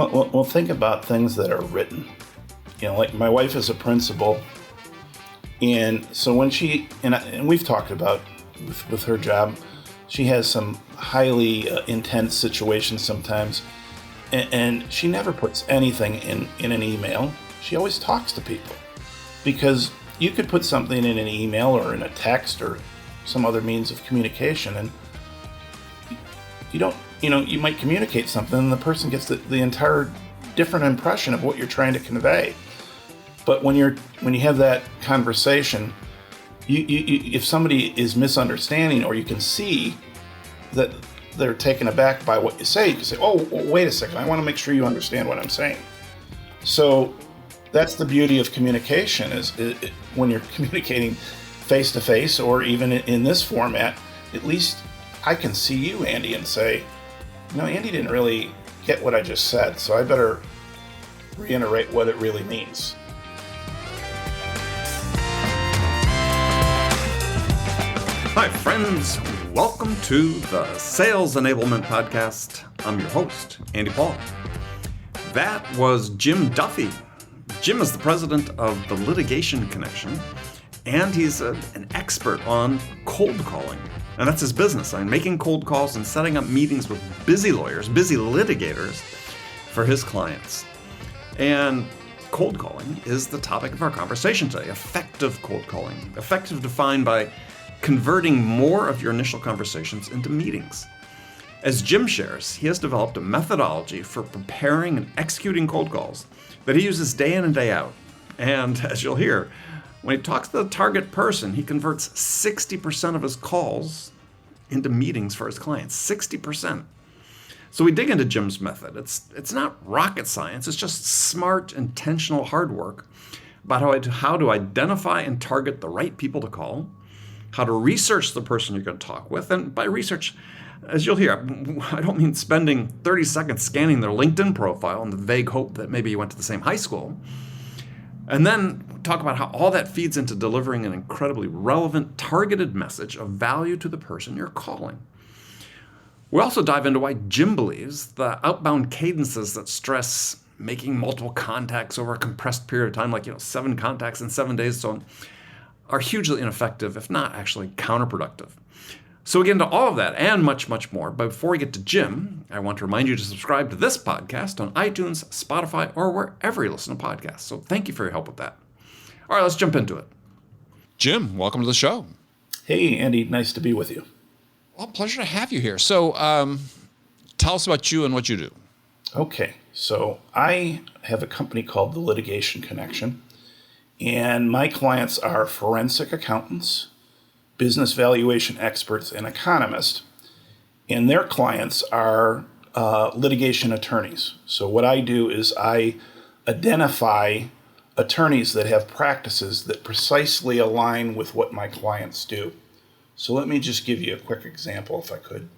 Well, think about things that are written. Like my wife is a principal, and so when and we've talked about with her job, she has some highly intense situations sometimes, and she never puts anything in an email. She always talks to people, because you could put something in an email or in a text or some other means of communication, and you might communicate something and the person gets the entire different impression of what you're trying to convey. But when you have that conversation, you if somebody is misunderstanding, or you can see that they're taken aback by what you say, you can say, "Oh, wait a second, I want to make sure you understand what I'm saying." So that's the beauty of communication, is when you're communicating face to face, or even in this format, at least I can see you, Andy, and say, Andy didn't really get what I just said, so I better reiterate what it really means. Hi, friends. Welcome to the Sales Enablement Podcast. I'm your host, Andy Paul. That was Jim Duffy. Jim is the president of the Litigation Connection, and he's an expert on cold calling. And that's his business. Making cold calls and setting up meetings with busy lawyers, busy litigators for his clients. And cold calling is the topic of our conversation today. Effective cold calling. Effective defined by converting more of your initial conversations into meetings. As Jim shares, he has developed a methodology for preparing and executing cold calls that he uses day in and day out. And as you'll hear, when he talks to the target person, he converts 60% of his calls into meetings for his clients. 60%. So we dig into Jim's method. It's not rocket science. It's just smart, intentional hard work about how to identify and target the right people to call, how to research the person you're going to talk with. And by research, as you'll hear, I don't mean spending 30 seconds scanning their LinkedIn profile in the vague hope that maybe you went to the same high school. And then talk about how all that feeds into delivering an incredibly relevant, targeted message of value to the person you're calling. We also dive into why Jim believes the outbound cadences that stress making multiple contacts over a compressed period of time, like 7 contacts in 7 days, so on, are hugely ineffective, if not actually counterproductive. So we get into all of that and much, much more. But before we get to Jim, I want to remind you to subscribe to this podcast on iTunes, Spotify, or wherever you listen to podcasts. So thank you for your help with that. All right, let's jump into it. Jim, welcome to the show. Hey, Andy, nice to be with you. Well, pleasure to have you here. So tell us about you and what you do. Okay, so I have a company called the Litigation Connection, and my clients are forensic accountants, business valuation experts, and economists, and their clients are litigation attorneys. So what I do is I identify attorneys that have practices that precisely align with what my clients do. So let me just give you a quick example, if I could,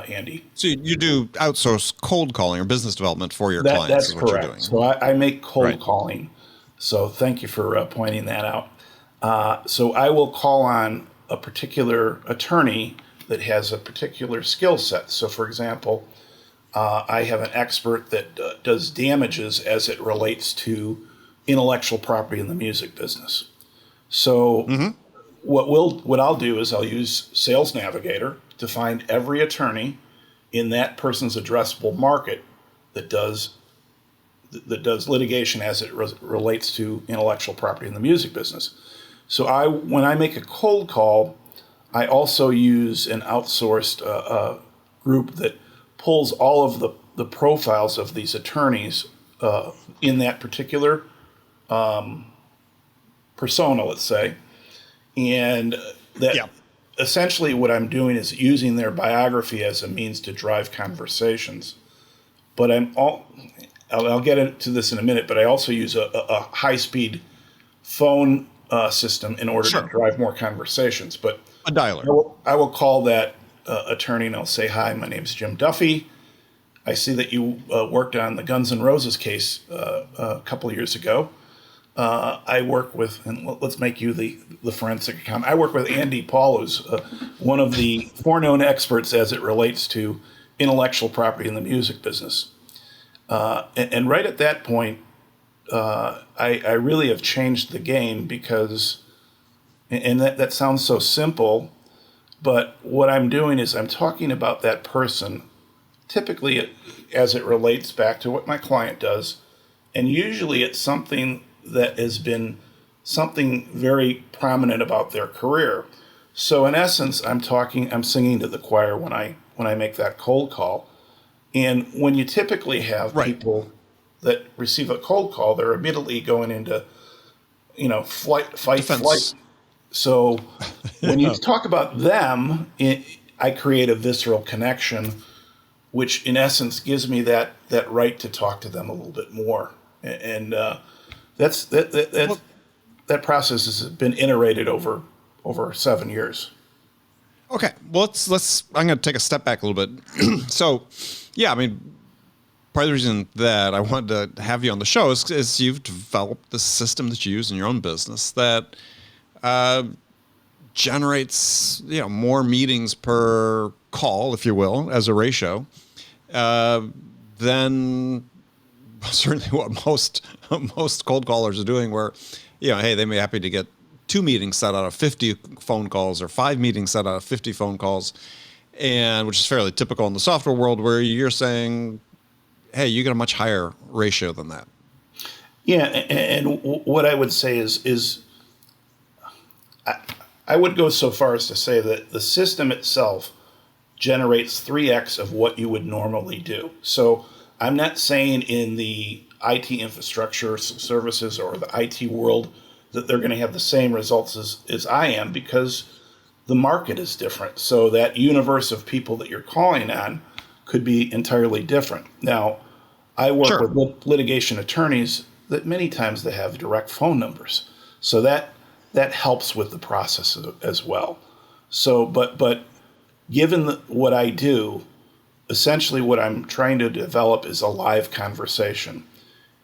Andy. So you do outsource cold calling or business development for your clients. That's is what correct. You're doing. So I make cold Right. calling. So thank you for pointing that out. So I will call on a particular attorney that has a particular skill set. So for example, I have an expert that does damages as it relates to intellectual property in the music business. So what I'll do is I'll use Sales Navigator to find every attorney in that person's addressable market that does litigation as it relates to intellectual property in the music business. So when I make a cold call, I also use an outsourced group that pulls all of the profiles of these attorneys in that particular persona, let's say. And that essentially what I'm doing is using their biography as a means to drive conversations. But I'll get into this in a minute, but I also use a high-speed phone system in order to drive more conversations. But a dialer. I will call that attorney and I'll say, "Hi, my name is Jim Duffy. I see that you worked on the Guns N' Roses case a couple of years ago. I work with," and let's make you the forensic accountant. I work with Andy Paul, who's one of the foreknown experts as it relates to intellectual property in the music business. And right at that point, I really have changed the game because, and that sounds so simple, but what I'm doing is I'm talking about that person, typically as it relates back to what my client does, and usually it's something that has been something very prominent about their career. So in essence, I'm singing to the choir when I make that cold call. And when you typically have Right. people that receive a cold call, they're immediately going into, fight, Defense. flight. So when you Yeah. talk about them, I create a visceral connection, which in essence gives me that right to talk to them a little bit more. And that process has been iterated over 7 years. Okay, well, let's. I'm going to take a step back a little bit. So, yeah, I mean, part of the reason that I wanted to have you on the show is you've developed the system that you use in your own business that generates more meetings per call, if you will, as a ratio, than certainly what most cold callers are doing. Where hey, they may be happy to get 2 meetings set out of 50 phone calls or 5 meetings set out of 50 phone calls, and which is fairly typical in the software world, where you're saying, hey, you get a much higher ratio than that. Yeah, and what I would say is I would go so far as to say that the system itself generates 3x of what you would normally do. So I'm not saying in the IT infrastructure services or the IT world that they're going to have the same results as I am, because the market is different. So that universe of people that you're calling on could be entirely different. Now, I work Sure. with litigation attorneys that many times they have direct phone numbers. So that helps with the process as well. So, but given what I do, essentially what I'm trying to develop is a live conversation.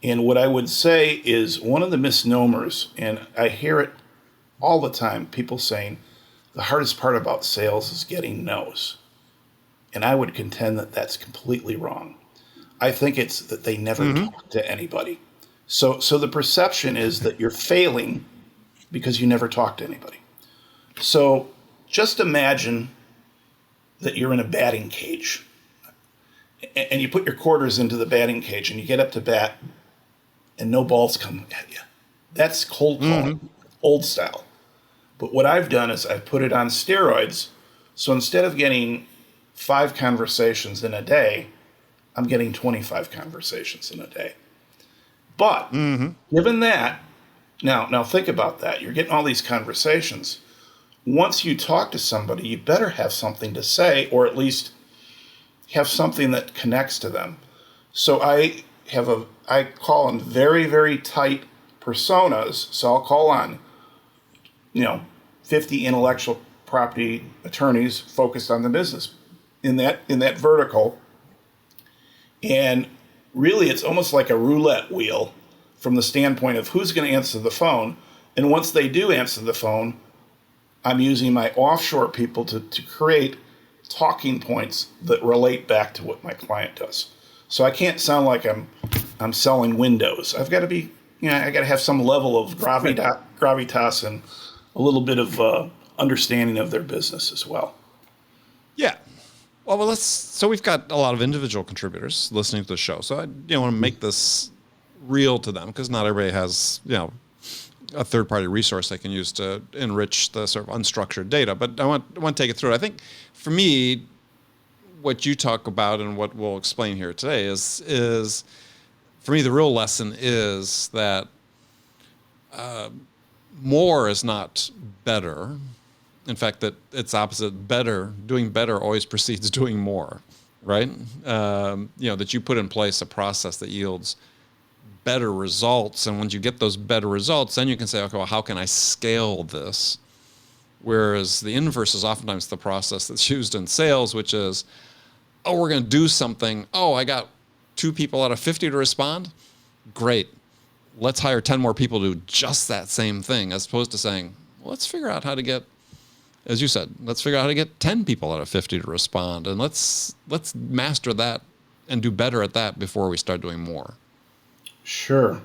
And what I would say is one of the misnomers, and I hear it all the time, people saying the hardest part about sales is getting no's. And I would contend that that's completely wrong. I think it's that they never talk to anybody. So the perception is that you're failing because you never talk to anybody. So just imagine that you're in a batting cage and you put your quarters into the batting cage and you get up to bat and no balls come at you. That's cold calling, old style. But what I've done is I've put it on steroids. So instead of getting 5 conversations in a day, I'm getting 25 conversations in a day. But given that, now think about that. You're getting all these conversations. Once you talk to somebody, you better have something to say, or at least have something that connects to them. So I call on very, very tight personas. So I'll call on, 50 intellectual property attorneys focused on the business in that vertical. And really, it's almost like a roulette wheel from the standpoint of who's going to answer the phone. And once they do answer the phone, I'm using my offshore people to create talking points that relate back to what my client does. So I can't sound like I'm selling windows. I've got to be, I got to have some level of gravitas and a little bit of understanding of their business as well. Yeah. Well, so we've got a lot of individual contributors listening to the show. So I want to make this real to them, because not everybody has, a third-party resource they can use to enrich the sort of unstructured data. But I want to take it through. I think for me, what you talk about and what we'll explain here today is for me, the real lesson is that more is not better. In fact, that it's opposite. Doing better always precedes doing more, right? That you put in place a process that yields better results. And once you get those better results, then you can say, okay, well, how can I scale this? Whereas the inverse is oftentimes the process that's used in sales, which is, oh, we're going to do something. Oh, I got 2 people out of 50 to respond. Great. Let's hire 10 more people to do just that same thing, as opposed to saying, well, let's figure out how to get, as you said, let's figure out how to get 10 people out of 50 to respond. And let's master that and do better at that before we start doing more. Sure.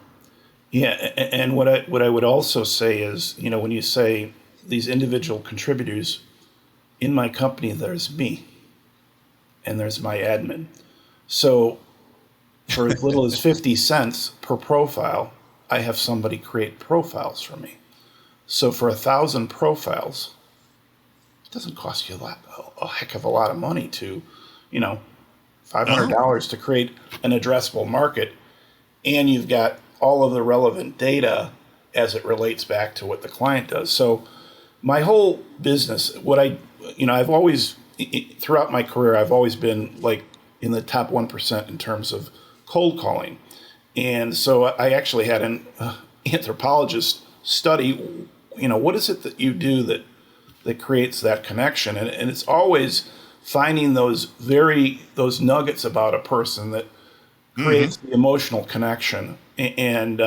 Yeah, and what I would also say is, when you say these individual contributors in my company, there's me and there's my admin. So for as little as 50 cents per profile, I have somebody create profiles for me. So for 1,000 profiles, it doesn't cost you a heck of a lot of money to, $500 to create an addressable market, and you've got all of the relevant data as it relates back to what the client does. So my whole business, I've always, throughout my career, I've always been like in the top 1% in terms of cold calling. And so I actually had an anthropologist study, what is it that you do that creates that connection? And it's always finding those nuggets about a person that creates the emotional connection. And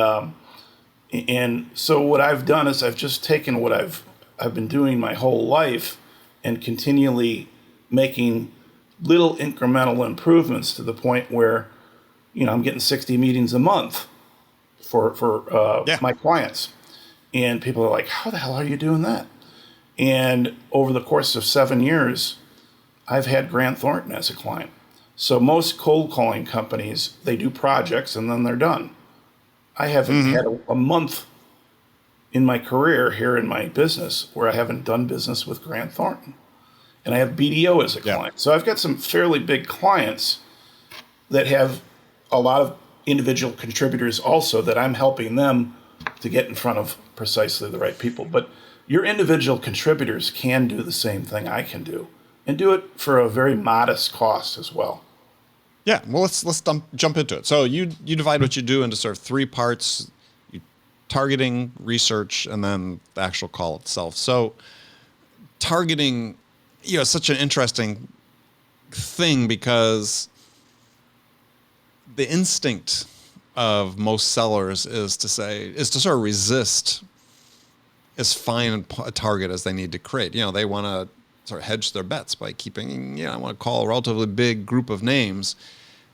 so what I've done is I've just taken what I've been doing my whole life and continually making little incremental improvements to the point where, I'm getting 60 meetings a month for my clients. And people are like, how the hell are you doing that? And over the course of 7 years, I've had Grant Thornton as a client. So most cold calling companies, they do projects and then they're done. I haven't had a month in my career here in my business where I haven't done business with Grant Thornton. And I have BDO as a client. So I've got some fairly big clients that have a lot of individual contributors also that I'm helping them to get in front of precisely the right people. But your individual contributors can do the same thing I can do and do it for a very modest cost as well. Yeah, well, let's jump into it. So you divide what you do into sort of three parts: targeting, research, and then the actual call itself. So targeting, is such an interesting thing because the instinct of most sellers is to sort of resist as fine a target as they need to create. They want to sort of hedge their bets by keeping, I want to call a relatively big group of names,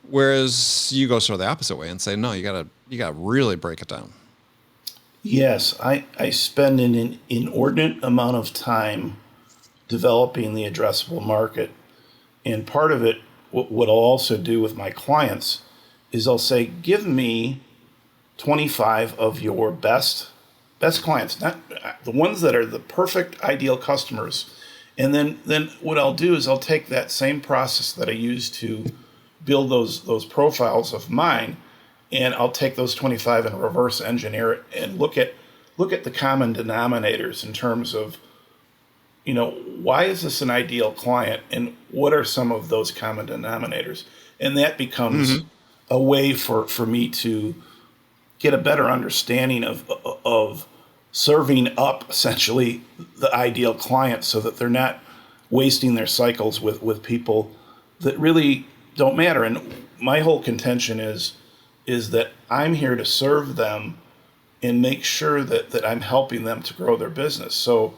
whereas you go sort of the opposite way and say, no, you gotta really break it down. Yes, I spend an inordinate amount of time developing the addressable market. And part of it, what I'll also do with my clients is I'll say, give me 25 of your best clients, not the ones that are the perfect ideal customers. And then what I'll do is I'll take that same process that I use to build those profiles of mine, and I'll take those 25 and reverse engineer it and look at the common denominators in terms of, why is this an ideal client and what are some of those common denominators? And that becomes a way for me to get a better understanding of serving up essentially the ideal client so that they're not wasting their cycles with people that really don't matter. And my whole contention is that I'm here to serve them and make sure that I'm helping them to grow their business. So,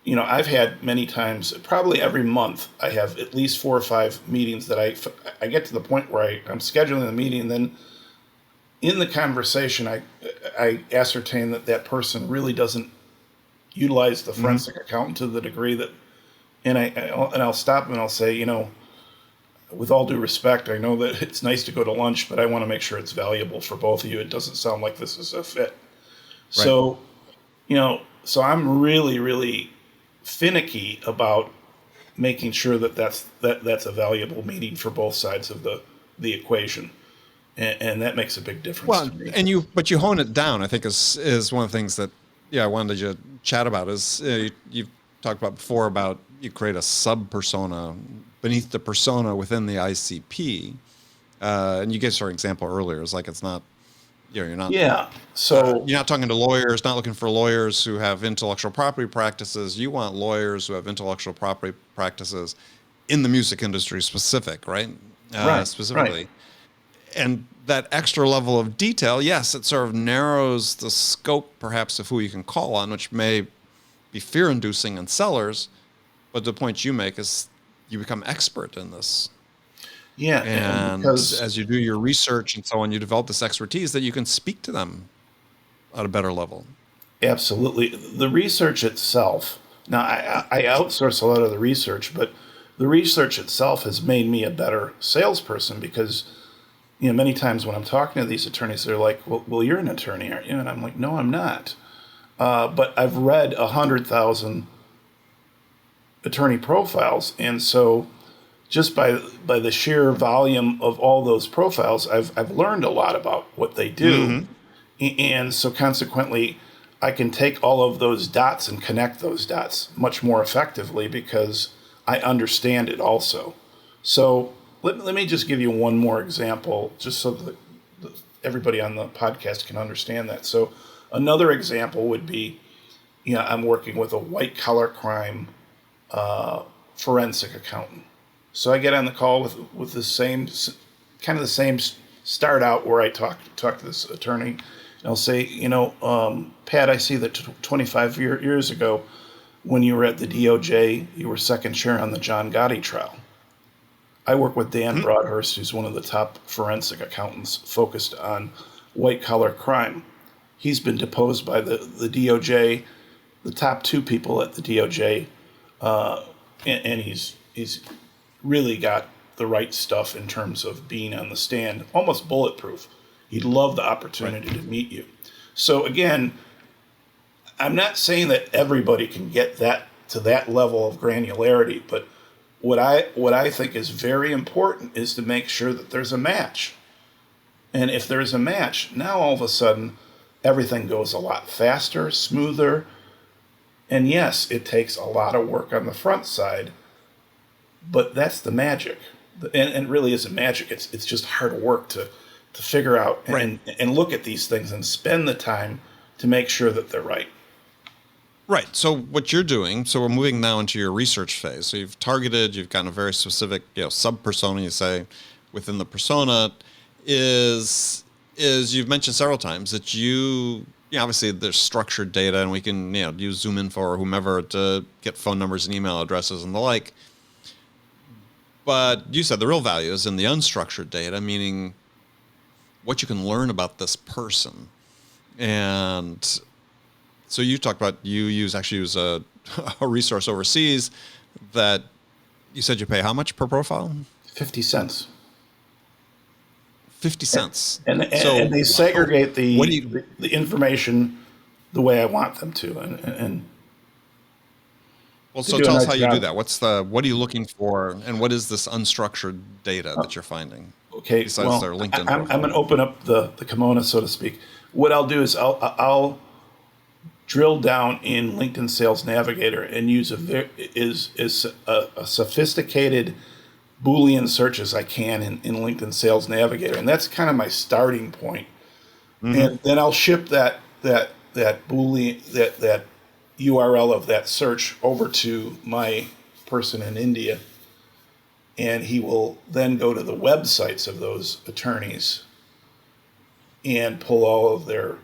I've had many times, probably every month, I have at least 4 or 5 meetings that I get to the point where I'm scheduling the meeting, and then in the conversation, I ascertain that person really doesn't utilize the forensic accountant to the degree that, and I'll stop and I'll say, with all due respect, I know that it's nice to go to lunch, but I want to make sure it's valuable for both of you. It doesn't sound like this is a fit. Right. So, so I'm really, really finicky about making sure that's a valuable meeting for both sides of the equation. And that makes a big difference to me. And you hone it down, I think is one of the things that, I wanted you to chat about is you've talked about before about you create a sub-persona beneath the persona within the ICP. And you gave sort of an example earlier. It's like it's not, you're not. Yeah. So you're not talking to lawyers, not looking for lawyers who have intellectual property practices. You want lawyers who have intellectual property practices in the music industry specific, right? Specifically. Right. And that extra level of detail, yes, it sort of narrows the scope perhaps of who you can call on, which may be fear-inducing in sellers. But the point you make is you become expert in this. Yeah, and And because as you do your research and so on, you develop this expertise that you can speak to them at a better level. absolutely the research itself. Now, I outsource a lot of the research, but the research itself has made me a better salesperson because many times when I'm talking to these attorneys, they're like, "Well, you're an attorney, aren't you?" And I'm like, "No, I'm not." But I've read 100,000 attorney profiles, and so just by the sheer volume of all those profiles, I've learned a lot about what they do, and so consequently, I can take all of those dots and connect those dots much more effectively because I understand it also. So let me just give you one more example, just so that everybody on the podcast can understand that. So another example would be, I'm working with a white collar crime forensic accountant. So I get on the call with the same kind of the same start out where I talk to this attorney, and I'll say, Pat, I see that 25 years ago, when you were at the DOJ, you were second chair on the John Gotti trial. I work with Dan Broadhurst, who's one of the top forensic accountants focused on white collar crime. He's been deposed by the DOJ, the top two people at the DOJ, and he's really got the right stuff in terms of being on the stand, almost bulletproof. He'd love the opportunity to meet you. So again, I'm not saying that everybody can get that to that level of granularity, but what I think is very important is to make sure that there's a match. And if there's a match, now all of a sudden everything goes a lot faster, smoother. And yes, it takes a lot of work on the front side, but that's the magic. And it really isn't magic. It's just hard work to figure out and look at these things and spend the time to make sure that they're right. Right. So what you're doing, so we're moving now into your research phase. So you've gotten a very specific, sub-persona, you say, within the persona is you've mentioned several times that obviously there's structured data and we can, use ZoomInfo or whomever to get phone numbers and email addresses and the like. But you said the real value is in the unstructured data, meaning what you can learn about this person. And so you talked about you use a resource overseas that you said you pay how much per profile? 50 cents. 50 cents. And they segregate the information the way I want them to. And well, so tell us how you do that. What are you looking for, and what is this unstructured data that you're finding? Okay, Besides their LinkedIn profile. I'm going to open up the kimono, so to speak. What I'll do is I'll drill down in LinkedIn Sales Navigator and use a sophisticated Boolean search as I can in LinkedIn Sales Navigator, and that's kind of my starting point. And then I'll ship that Boolean that URL of that search over to my person in India, and he will then go to the websites of those attorneys and pull all of their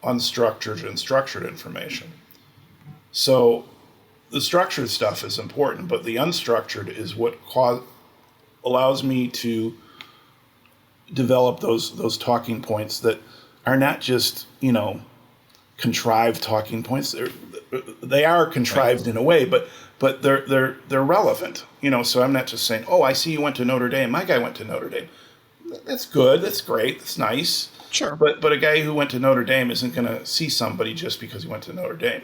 unstructured and structured information. So the structured stuff is important, but the unstructured is what allows me to develop those talking points that are not just, contrived talking points. They are contrived in a way, but they're relevant. So I'm not just saying, "Oh, I see you went to Notre Dame. My guy went to Notre Dame." That's good. That's great. That's nice. Sure. But a guy who went to Notre Dame isn't going to see somebody just because he went to Notre Dame.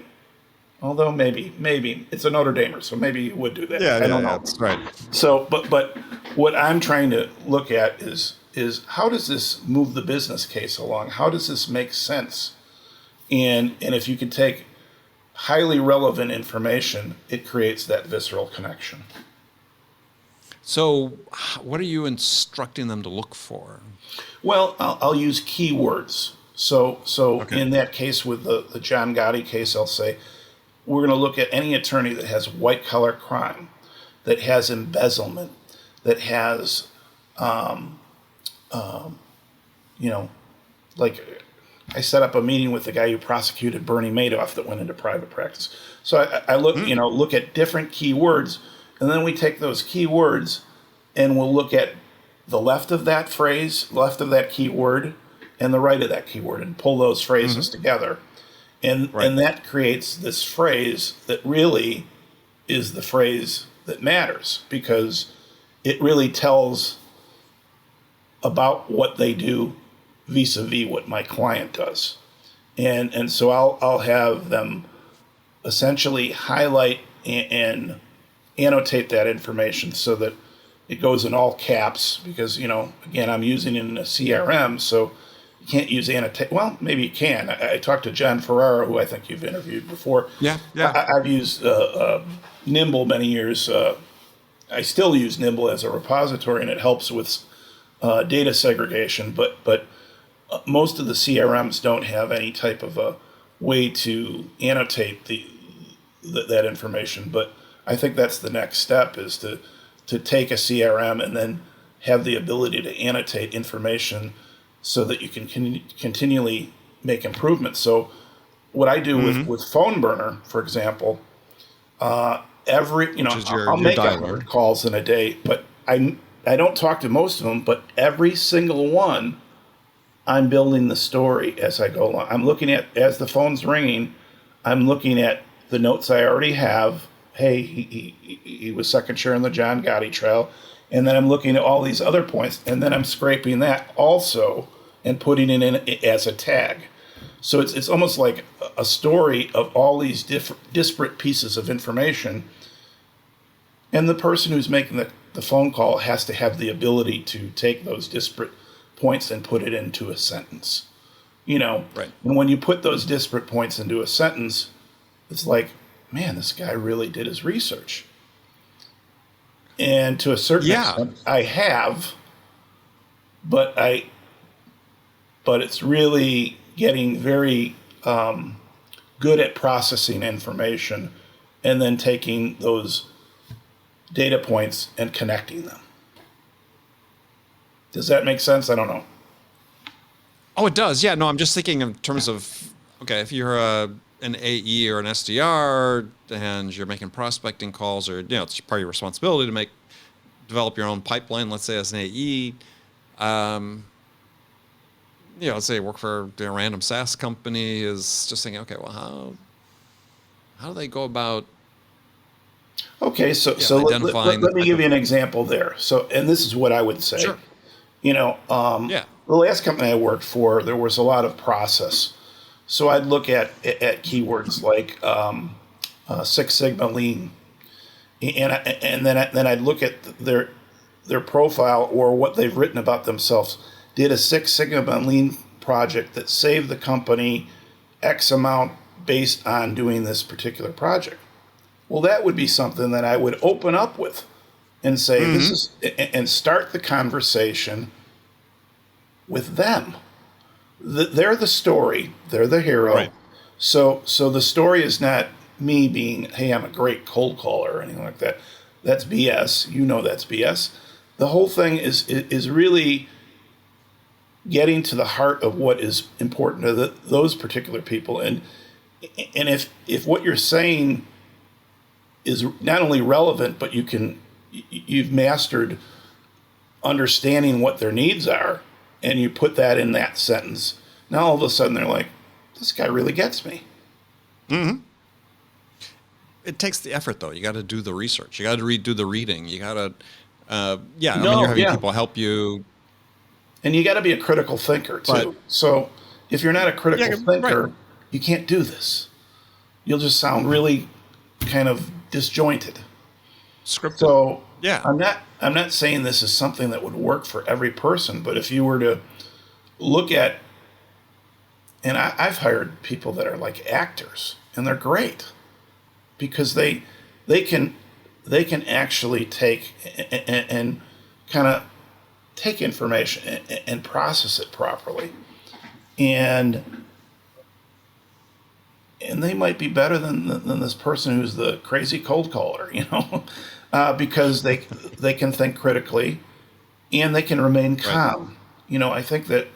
Although maybe it's a Notre Damer, so maybe he would do that. I don't know. That's right. So, but what I'm trying to look at is how does this move the business case along? How does this make sense? And if you could take highly relevant information, it creates that visceral connection. So what are you instructing them to look for? Well, I'll use keywords. So Okay. In that case with the John Gotti case, I'll say, we're going to look at any attorney that has white collar crime, that has embezzlement, that has, like I set up a meeting with the guy who prosecuted Bernie Madoff that went into private practice. So I look, look at different keywords, and then we take those keywords and we'll look at the left of that phrase, left of that keyword, and the right of that keyword, and pull those phrases together. And that creates this phrase that really is the phrase that matters, because it really tells about what they do vis-a-vis what my client does. And so I'll have them essentially highlight and annotate that information so that it goes in all caps, because, again, I'm using it in a CRM, so you can't use annotate. Well, maybe you can. I talked to John Ferrara, who I think you've interviewed before. Yeah. I've used Nimble many years. I still use Nimble as a repository, and it helps with data segregation. But most of the CRMs don't have any type of a way to annotate that information. But I think that's the next step, is to take a CRM and then have the ability to annotate information so that you can continually make improvements. So what I do with Phone Burner, for example, I'll make 100 calls in a day, but I don't talk to most of them, but every single one, I'm building the story as I go along. I'm looking at, as the phone's ringing, I'm looking at the notes I already have. Hey, he was second chair in the John Gotti trial. And then I'm looking at all these other points, and then I'm scraping that also and putting it in as a tag. So it's almost like a story of all these disparate pieces of information. And the person who's making the phone call has to have the ability to take those disparate points and put it into a sentence. Right. And when you put those disparate points into a sentence, it's like, man, this guy really did his research. And to a certain extent, I have, but it's really getting very good at processing information and then taking those data points and connecting them. Does that make sense? I don't know. Oh, it does. Yeah. No, I'm just thinking in terms of, okay, if you're an AE or an SDR and you're making prospecting calls, or it's part of your responsibility to develop your own pipeline. Let's say as an AE, let's say you work for a random SaaS company, is just thinking, okay, well, how do they go about? Okay, so let me give you an example there. So, and this is what I would say. Sure. The last company I worked for, there was a lot of process. So I'd look at keywords like Six Sigma Lean, and then I'd look at their profile or what they've written about themselves. Did a Six Sigma Lean project that saved the company X amount based on doing this particular project. Well, that would be something that I would open up with and say, this is, and start the conversation with them. They're the story. They're the hero. Right. So the story is not me being, hey, I'm a great cold caller or anything like that. That's BS. That's BS. The whole thing is really getting to the heart of what is important to those particular people. And if what you're saying is not only relevant, but you've mastered understanding what their needs are, and you put that in that sentence, now all of a sudden they're like, this guy really gets me. Mm-hmm. It takes the effort, though. You got to do the research. You got to do the reading. You got to, you're having people help you. And you got to be a critical thinker, too. So if you're not a critical thinker, you can't do this. You'll just sound really kind of disjointed. Scripted. So I'm not saying this is something that would work for every person, but if you were to look at, and I've hired people that are like actors, and they're great because they can actually take and kind of take information and process it properly, and they might be better than this person who's the crazy cold caller, because they can think critically and they can remain calm. Right. I think that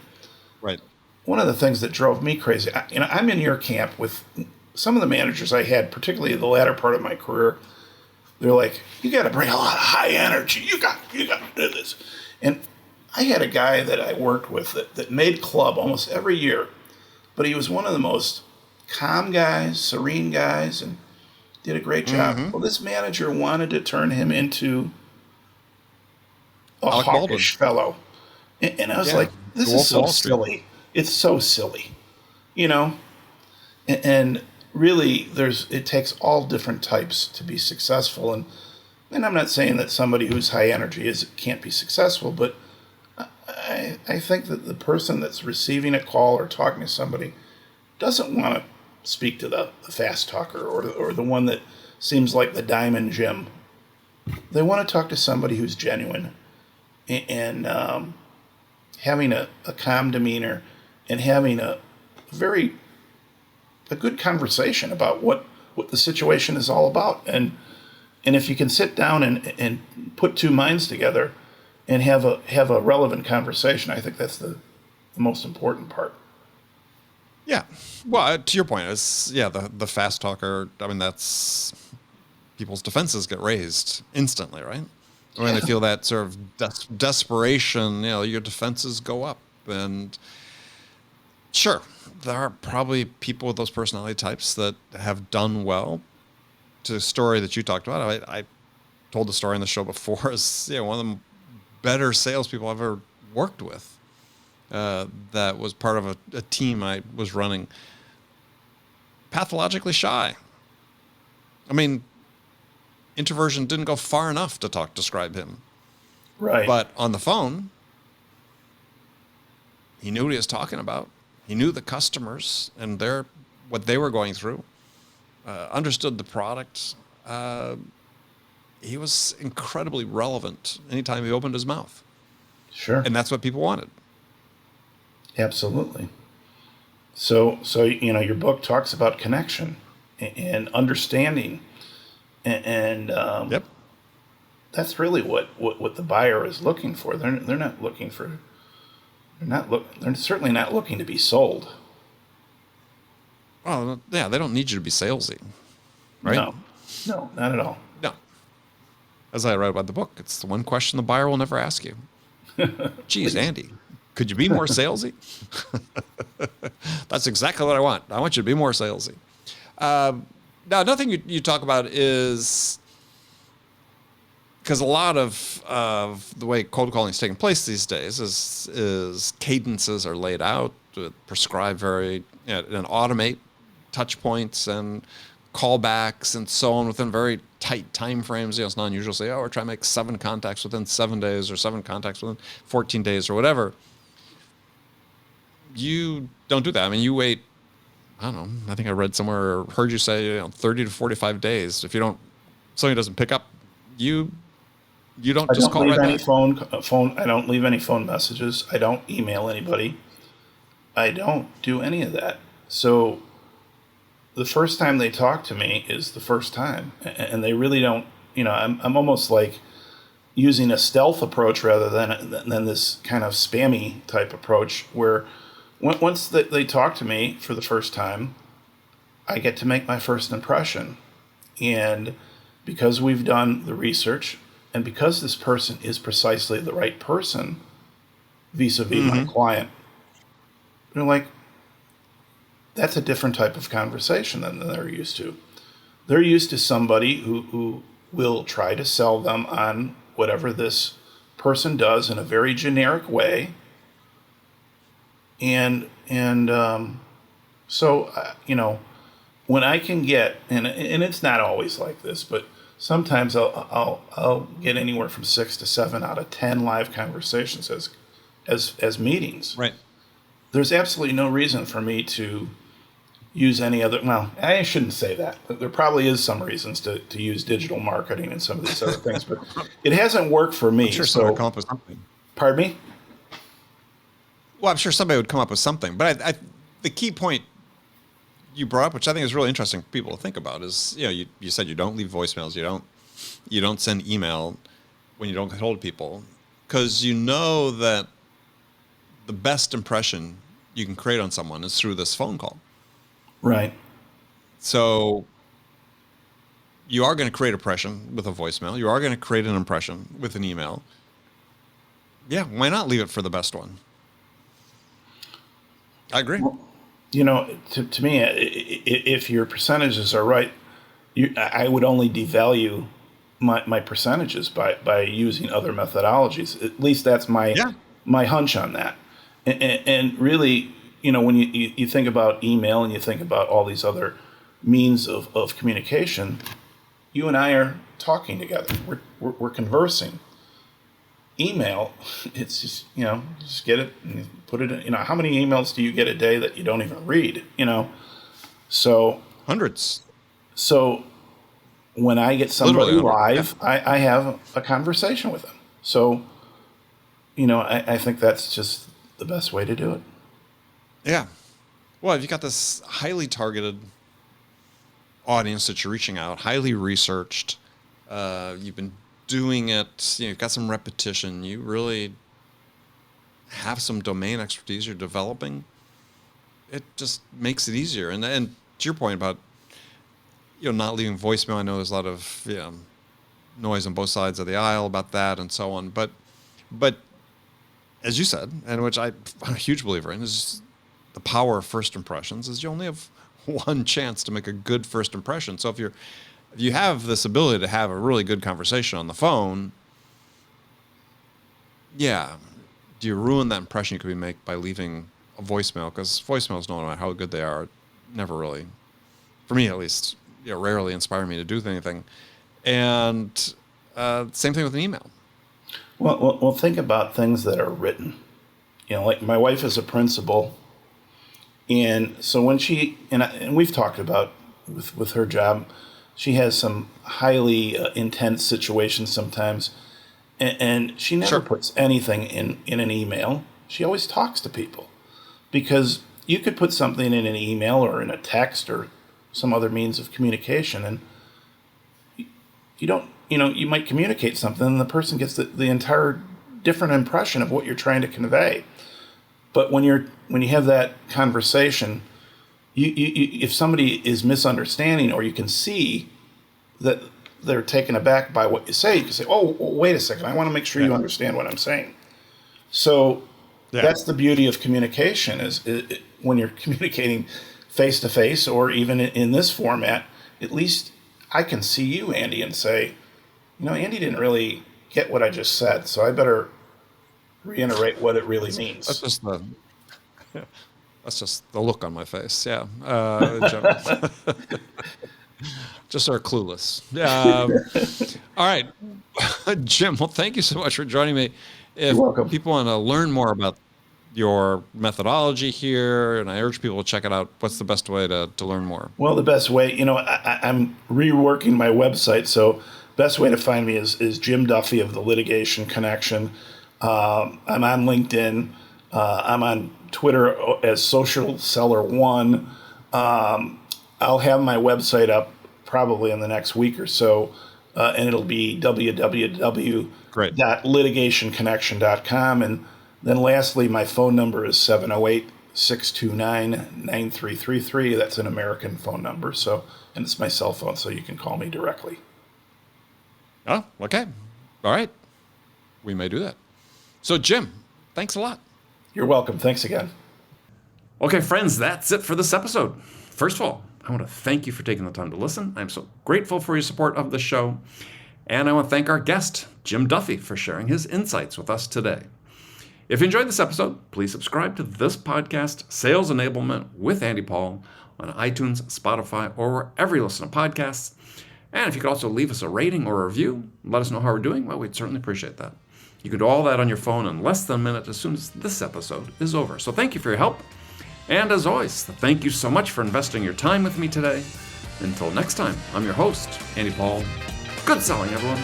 one of the things that drove me crazy, I'm in your camp with some of the managers I had, particularly the latter part of my career. They're like, you got to bring a lot of high energy. You got to do this. And I had a guy that I worked with that made club almost every year, but he was one of the most calm guys, serene guys, and did a great job. Mm-hmm. Well, this manager wanted to turn him into a Alec Baldwin. hawkish fellow. And I was Yeah. like, The this is Wolf of so Wall Street. silly. It's so silly, you know? And really, it takes all different types to be successful. And I'm not saying that somebody who's high energy can't be successful, but I think that the person that's receiving a call or talking to somebody doesn't want to speak to the fast talker or the one that seems like the diamond Jim. They want to talk to somebody who's genuine and having a calm demeanor and having a good conversation about what the situation is all about. And if you can sit down and put two minds together and have a relevant conversation, I think that's the most important part. Yeah. Well, to your point, it's the fast talker. I mean, that's people's defenses get raised instantly, right? When they feel that sort of desperation, your defenses go up. And sure, there are probably people with those personality types that have done well. To the story that you talked about, I told the story on the show before. Is one of the better salespeople I've ever worked with. That was part of a team I was running. Pathologically shy. I mean, introversion didn't go far enough to describe him. Right. But on the phone, he knew what he was talking about. He knew the customers and what they were going through. Understood the product. He was incredibly relevant anytime he opened his mouth. Sure. And that's what people wanted. Absolutely. So your book talks about connection and understanding, and Yep. that's really what the buyer is looking for. They're not looking for. They're certainly not looking to be sold. Well, yeah, they don't need you to be salesy, right? No, not at all. No. As I write about the book, it's the one question the buyer will never ask you. Geez, Andy, could you be more salesy? That's exactly what I want. I want you to be more salesy. Now, another thing you talk about is, because a lot of the way cold calling is taking place these days is cadences are laid out, prescribe and automate touch points and callbacks and so on within very tight time frames. It's not unusual to say, we're trying to make 7 contacts within 7 days or 7 contacts within 14 days or whatever. You don't do that. I mean, you wait, I don't know, I think I read somewhere or heard you say 30 to 45 days. If somebody doesn't pick up, you don't just call right back. I don't leave any phone messages. I don't email anybody. I don't do any of that. So the first time they talk to me is the first time, and they really don't. I'm almost like using a stealth approach rather than this kind of spammy type approach, where once they talk to me for the first time, I get to make my first impression, and because we've done the research, and because this person is precisely the right person vis-a-vis my client, they're like, that's a different type of conversation than they're used to. They're used to somebody who will try to sell them on whatever this person does in a very generic way. So when I can get, and it's not always like this, but sometimes I'll get anywhere from 6 to 7 out of 10 live conversations as meetings. Right. There's absolutely no reason for me to use any other. Well, I shouldn't say that. There probably is some reasons to use digital marketing and some of these other things, but it hasn't worked for me. I'm sure somebody would come up with something. Pardon me? Well, I'm sure somebody would come up with something. But the key point you brought up, which I think is really interesting for people to think about, is you said you don't leave voicemails, you don't send email when you don't get hold of people, because you know that the best impression you can create on someone is through this phone call. Right. So you are going to create an impression with a voicemail. You are going to create an impression with an email. Yeah, why not leave it for the best one? I agree. To me, if your percentages are right, I would only devalue my percentages by using other methodologies. At least that's Yeah. my hunch on that. And really, when you think about email and you think about all these other means of communication, you and I are talking together. We're conversing. Email, it's just get it and put it in. How many emails do you get a day that you don't even read? So Hundreds. so when I get somebody Literally hundreds. live, I have a conversation with them. So I think that's just the best way to do it. Yeah. Well, if you got this highly targeted audience that you're reaching out, highly researched, you've been doing it, you've got some repetition, you really have some domain expertise you're developing, it just makes it easier. And to your point about not leaving voicemail, I know there's a lot of noise on both sides of the aisle about that and so on. But as you said, and which I'm a huge believer in, is the power of first impressions. Is you only have one chance to make a good first impression. So if you have this ability to have a really good conversation on the phone, do you ruin that impression you could make by leaving a voicemail? Because voicemails, no matter how good they are, never really, for me at least, rarely inspire me to do anything. And same thing with an email. Well, think about things that are written. Like my wife is a principal, and so when and we've talked about with her job, she has some highly intense situations sometimes, and she never puts anything in an email. She always talks to people, because you could put something in an email or in a text or some other means of communication, and you don't, you might communicate something and the person gets the entire different impression of what you're trying to convey. But when you have that conversation, you if somebody is misunderstanding, or you can see that they're taken aback by what you say, you can say, "Oh, wait a second, I want to make sure you understand what I'm saying." So that's the beauty of communication, is when you're communicating face to face, or even in this format, at least I can see you, Andy, and say, Andy didn't really get what I just said, so I better reiterate what it really means. That's just the look on my face. Yeah. Just sort of clueless. All right. Jim, well, thank you so much for joining me. If You're welcome. people want to learn more about your methodology here, and I urge people to check it out, what's the best way to learn more? Well, the best way, I'm reworking my website, so best way to find me is Jim Duffy of the Litigation Connection. I'm on LinkedIn. I'm on Twitter as Social Seller 1. I'll have my website up probably in the next week or so, and it'll be www.litigationconnection.com. And then lastly, my phone number is 708-629-9333. That's an American phone number, and it's my cell phone, so you can call me directly. Oh, okay. All right. We may do that. So, Jim, thanks a lot. You're welcome. Thanks again. Okay, friends, that's it for this episode. First of all, I want to thank you for taking the time to listen. I'm so grateful for your support of the show. And I want to thank our guest, Jim Duffy, for sharing his insights with us today. If you enjoyed this episode, please subscribe to this podcast, Sales Enablement with Andy Paul, on iTunes, Spotify, or wherever you listen to podcasts. And if you could also leave us a rating or a review, let us know how we're doing, well, we'd certainly appreciate that. You can do all that on your phone in less than a minute as soon as this episode is over. So thank you for your help. And as always, thank you so much for investing your time with me today. Until next time, I'm your host, Andy Paul. Good selling, everyone.